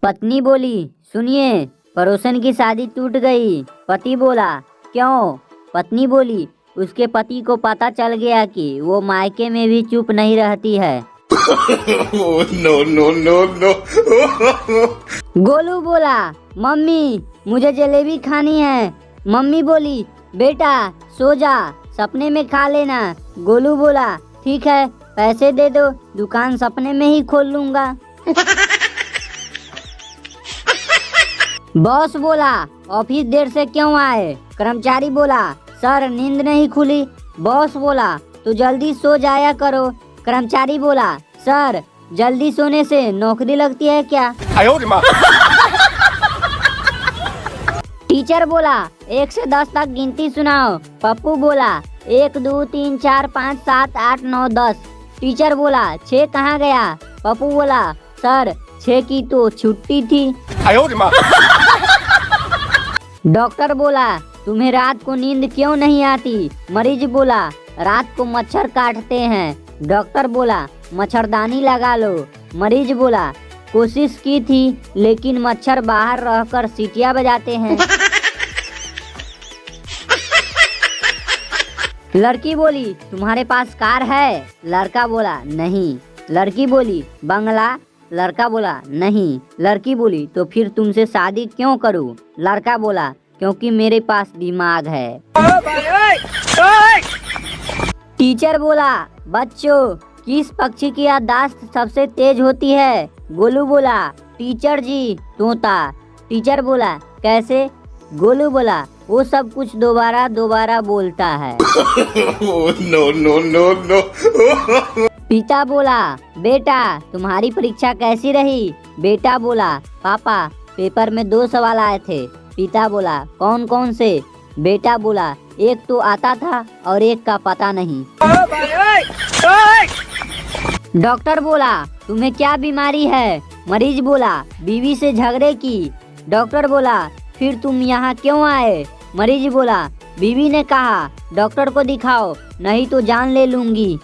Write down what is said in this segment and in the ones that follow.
पत्नी बोली, सुनिए, पड़ोसन की शादी टूट गई। पति बोला, क्यों? पत्नी बोली, उसके पति को पता चल गया कि वो मायके में भी चुप नहीं रहती है। No no no no. Golu बोला, मम्मी मुझे जलेबी खानी है। मम्मी बोली, बेटा सो जा, सपने में खा लेना। गोलू बोला, ठीक है, पैसे दे दो, दुकान सपने में ही खोल लूंगा। बॉस बोला, ऑफिस देर से क्यों आए? कर्मचारी बोला, सर नींद नहीं खुली। बॉस बोला, तो जल्दी सो जाया करो। कर्मचारी बोला, सर जल्दी सोने से नौकरी लगती है क्या? टीचर बोला, 1 से 10 तक गिनती सुनाओ। पप्पू बोला, 1 2 3 4 5 7 8 9 10। टीचर बोला, 6 कहाँ गया? पप्पू बोला, सर 6 की तो छुट्टी थी। डॉक्टर बोला, तुम्हें रात को नींद क्यों नहीं आती? मरीज बोला, रात को मच्छर काटते हैं। डॉक्टर बोला, मच्छरदानी लगा लो। मरीज बोला, कोशिश की थी लेकिन मच्छर बाहर रहकर सीटियां बजाते हैं। लड़की बोली, तुम्हारे पास कार है? लड़का बोला, नहीं। लड़की बोली, बंगला? लड़का बोला, नहीं। लड़की बोली, तो फिर तुमसे शादी क्यों करूं? लड़का बोला, क्योंकि मेरे पास दिमाग है। टीचर बोला, बच्चों किस पक्षी की याददाश्त सबसे तेज होती है? गोलू बोला, टीचर जी तोता। टीचर बोला, कैसे? गोलू बोला, वो सब कुछ दोबारा दोबारा बोलता है। No no no no. पिता बोला, बेटा तुम्हारी परीक्षा कैसी रही? बेटा बोला, पापा पेपर में 2 सवाल आए थे। पिता बोला, कौन कौन से? बेटा बोला, एक तो आता था और एक का पता नहीं। डॉक्टर बोला, तुम्हें क्या बीमारी है? मरीज बोला, बीवी से झगड़े की। डॉक्टर बोला, फिर तुम यहाँ क्यों आए? मरीज बोला, बीवी ने कहा डॉक्टर को दिखाओ नहीं तो जान ले लूंगी।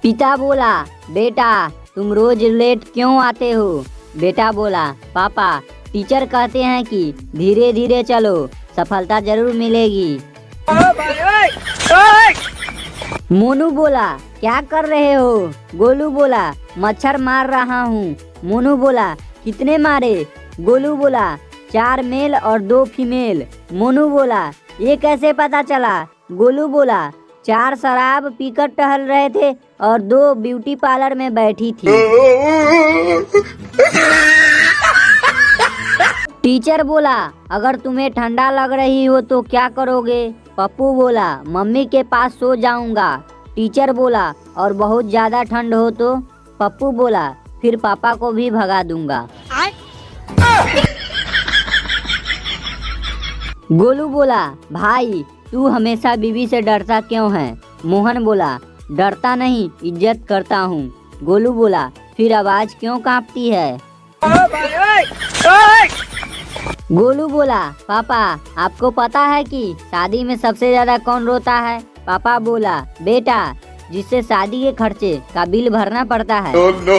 पिता बोला, बेटा तुम रोज लेट क्यों आते हो? बेटा बोला, पापा टीचर कहते हैं कि धीरे धीरे चलो, सफलता जरूर मिलेगी। मोनू बोला, क्या कर रहे हो? गोलू बोला, मच्छर मार रहा हूँ। मोनू बोला, कितने मारे? गोलू बोला, 4 मेल और 2 फीमेल। मोनू बोला, ये कैसे पता चला? गोलू बोला, 4 शराब पीकर टहल रहे थे और 2 ब्यूटी पार्लर में बैठी थी। टीचर बोला, अगर तुम्हें ठंडा लग रही हो तो क्या करोगे? पप्पू बोला, मम्मी के पास सो जाऊंगा। टीचर बोला, और बहुत ज्यादा ठंड हो तो? पप्पू बोला, फिर पापा को भी भगा दूंगा। गोलू बोला, भाई तू हमेशा बीवी से डरता क्यों है? मोहन बोला, डरता नहीं, इज्जत करता हूँ। गोलू बोला, फिर आवाज क्यों कांपती है? गोलू बोला, पापा आपको पता है कि शादी में सबसे ज्यादा कौन रोता है? पापा बोला, बेटा जिससे शादी के खर्चे का बिल भरना पड़ता है। No no.